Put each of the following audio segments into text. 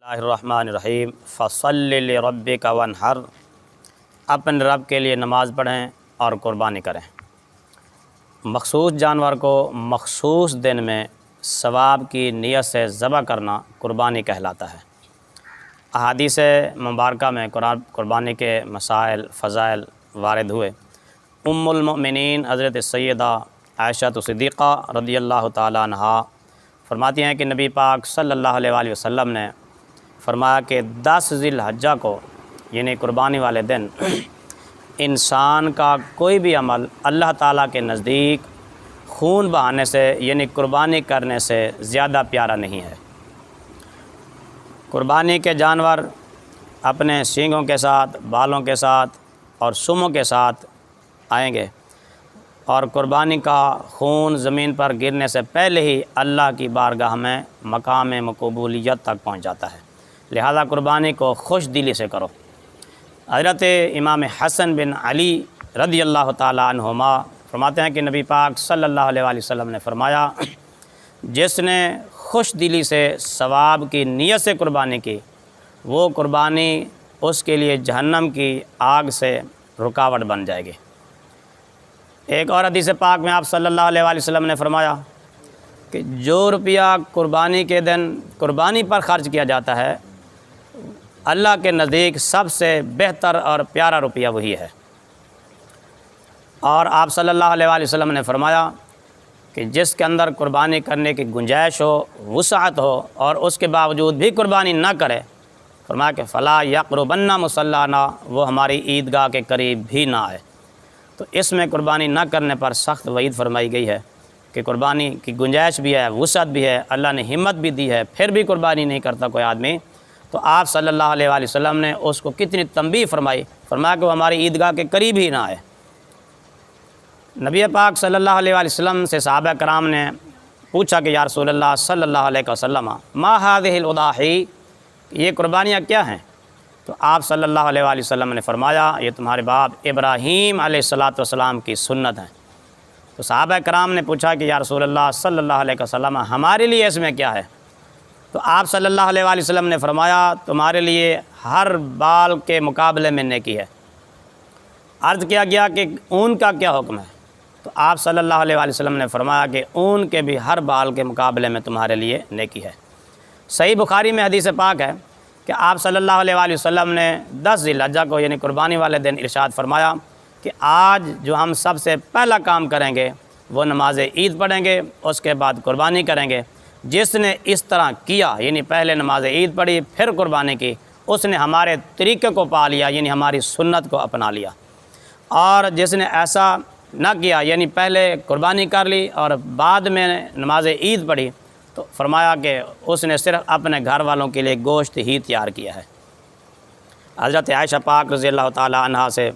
اللہ الرحمن الرحیم فصلی لربک وانحر، اپنے رب کے لیے نماز پڑھیں اور قربانی کریں۔ مخصوص جانور کو مخصوص دن میں ثواب کی نیت سے ذبح کرنا قربانی کہلاتا ہے۔ احادیث مبارکہ میں قربانی کے مسائل فضائل وارد ہوئے۔ ام المؤمنین حضرت سیدہ عائشہ صدیقہ رضی اللہ تعالی عنہا فرماتی ہیں کہ نبی پاک صلی اللہ علیہ وآلہ وسلم نے فرمایا کہ 10 ذی الحجہ کو یعنی قربانی والے دن انسان کا کوئی بھی عمل اللہ تعالیٰ کے نزدیک خون بہانے سے یعنی قربانی کرنے سے زیادہ پیارا نہیں ہے۔ قربانی کے جانور اپنے سینگوں کے ساتھ، بالوں کے ساتھ اور سموں کے ساتھ آئیں گے، اور قربانی کا خون زمین پر گرنے سے پہلے ہی اللہ کی بارگاہ میں مقام مقبولیت تک پہنچ جاتا ہے، لہذا قربانی کو خوش دلی سے کرو۔ حضرت امام حسن بن علی رضی اللہ تعالیٰ عنہما فرماتے ہیں کہ نبی پاک صلی اللہ علیہ وآلہ وسلم نے فرمایا، جس نے خوش دلی سے ثواب کی نیت سے قربانی کی، وہ قربانی اس کے لیے جہنم کی آگ سے رکاوٹ بن جائے گی۔ ایک اور حدیث پاک میں آپ صلی اللہ علیہ وآلہ وسلم نے فرمایا کہ جو روپیہ قربانی کے دن قربانی پر خرچ کیا جاتا ہے، اللہ کے نزدیک سب سے بہتر اور پیارا روپیہ وہی ہے۔ اور آپ صلی اللہ علیہ وآلہ وسلم نے فرمایا کہ جس کے اندر قربانی کرنے کی گنجائش ہو، وسعت ہو، اور اس کے باوجود بھی قربانی نہ کرے، فرمایا کہ فلا یقربن مصلانا، وہ ہماری عیدگاہ کے قریب بھی نہ آئے۔ تو اس میں قربانی نہ کرنے پر سخت وعید فرمائی گئی ہے کہ قربانی کی گنجائش بھی ہے، وسعت بھی ہے، اللہ نے ہمت بھی دی ہے، پھر بھی قربانی نہیں کرتا کوئی آدمی، تو آپ صلی اللہ علیہ وآلہ وسلم نے اس کو کتنی تنبیہ فرمائی، فرمایا کہ وہ ہماری عیدگاہ کے قریب ہی نہ آئے۔ نبی پاک صلی اللہ علیہ وآلہ وسلم سے صحابہ کرام نے پوچھا کہ یا رسول اللہ صلی اللہ علیہ وسلم ما هذه الاضاحی، یہ قربانیاں کیا ہیں؟ تو آپ صلی اللہ علیہ وآلہ وسلم نے فرمایا، یہ تمہارے باپ ابراہیم علیہ السلام کی سنت ہیں۔ تو صحابہ کرام نے پوچھا کہ یا رسول اللہ صلی اللہ علیہ وسلم ہمارے لیے اس میں کیا ہے؟ تو آپ صلی اللہ علیہ وآلہ وسلم نے فرمایا، تمہارے لیے ہر بال کے مقابلے میں نیکی ہے۔ عرض کیا گیا کہ اون کا کیا حکم ہے؟ تو آپ صلی اللہ علیہ وآلہ وسلم نے فرمایا کہ اون کے بھی ہر بال کے مقابلے میں تمہارے لیے نیکی ہے۔ صحیح بخاری میں حدیث پاک ہے کہ آپ صلی اللہ علیہ وآلہ وسلم نے 10 ذی الحجہ کو یعنی قربانی والے دن ارشاد فرمایا کہ آج جو ہم سب سے پہلا کام کریں گے وہ نماز عید پڑھیں گے، اس کے بعد قربانی کریں گے۔ جس نے اس طرح کیا یعنی پہلے نماز عید پڑھی پھر قربانی کی، اس نے ہمارے طریقے کو پا لیا یعنی ہماری سنت کو اپنا لیا، اور جس نے ایسا نہ کیا یعنی پہلے قربانی کر لی اور بعد میں نماز عید پڑھی، تو فرمایا کہ اس نے صرف اپنے گھر والوں کے لیے گوشت ہی تیار کیا ہے۔ حضرت عائشہ پاک رضی اللہ تعالی عنہا سے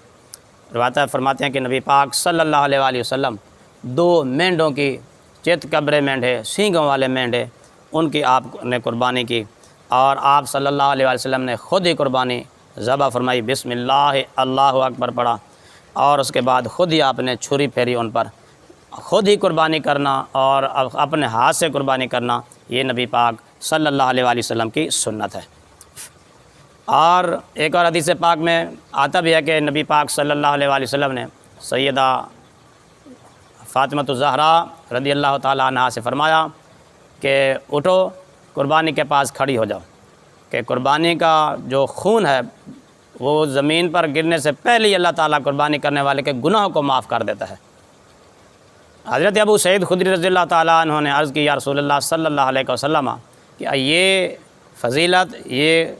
روایت فرماتے ہیں کہ نبی پاک صلی اللہ علیہ وآلہ وسلم 2 مینڈوں کی، چت قبرے مینڈے، سینگوں والے مینڈے، ان کی آپ نے قربانی کی، اور آپ صلی اللہ علیہ وآلہ وسلم نے خود ہی قربانی ذبح فرمائی، بسم اللہ اللہ اکبر پڑھا، اور اس کے بعد خود ہی آپ نے چھری پھیری ان پر۔ خود ہی قربانی کرنا اور اپنے ہاتھ سے قربانی کرنا، یہ نبی پاک صلی اللہ علیہ وآلہ وسلم کی سنت ہے۔ اور ایک اور حدیث پاک میں آتا بھی ہے کہ نبی پاک صلی اللہ علیہ وآلہ وسلم نے سیدہ فاطمہ الزہرا رضی اللہ تعالی عنہا سے فرمایا کہ اٹھو، قربانی کے پاس کھڑی ہو جاؤ، کہ قربانی کا جو خون ہے وہ زمین پر گرنے سے پہلے ہی اللہ تعالیٰ قربانی کرنے والے کے گناہوں کو معاف کر دیتا ہے۔ حضرت ابو سعید خدری رضی اللہ تعالیٰ عنہ نے عرض کی یا رسول اللہ صلی اللہ علیہ وسلم کہ یہ فضیلت، یہ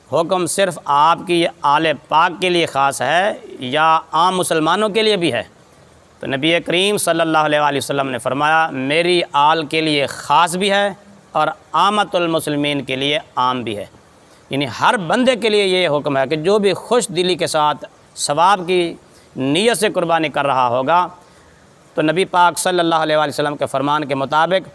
حکم صرف آپ کی آل پاک کے لیے خاص ہے یا عام مسلمانوں کے لیے بھی ہے؟ تو نبی کریم صلی اللہ علیہ وآلہ وسلم نے فرمایا، میری آل کے لیے خاص بھی ہے اور عامت المسلمین کے لیے عام بھی ہے، یعنی ہر بندے کے لیے یہ حکم ہے کہ جو بھی خوش دلی کے ساتھ ثواب کی نیت سے قربانی کر رہا ہوگا، تو نبی پاک صلی اللہ علیہ وآلہ وسلم کے فرمان کے مطابق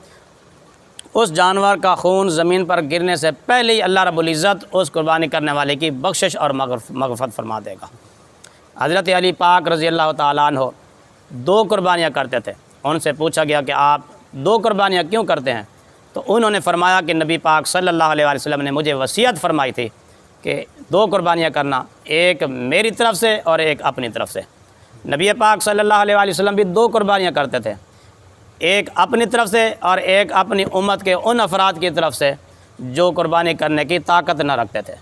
اس جانور کا خون زمین پر گرنے سے پہلے ہی اللہ رب العزت اس قربانی کرنے والے کی بخشش اور مغفرت فرما دے گا۔ حضرت علی پاک رضی اللہ تعالیٰ عنہ 2 قربانیاں کرتے تھے، ان سے پوچھا گیا کہ آپ 2 قربانیاں کیوں کرتے ہیں؟ تو انہوں نے فرمایا کہ نبی پاک صلی اللہ علیہ وسلم نے مجھے وصیت فرمائی تھی کہ 2 قربانیاں کرنا، ایک میری طرف سے اور ایک اپنی طرف سے۔ نبی پاک صلی اللہ علیہ وسلم بھی 2 قربانیاں کرتے تھے، ایک اپنی طرف سے اور ایک اپنی امت کے ان افراد کی طرف سے جو قربانی کرنے کی طاقت نہ رکھتے تھے۔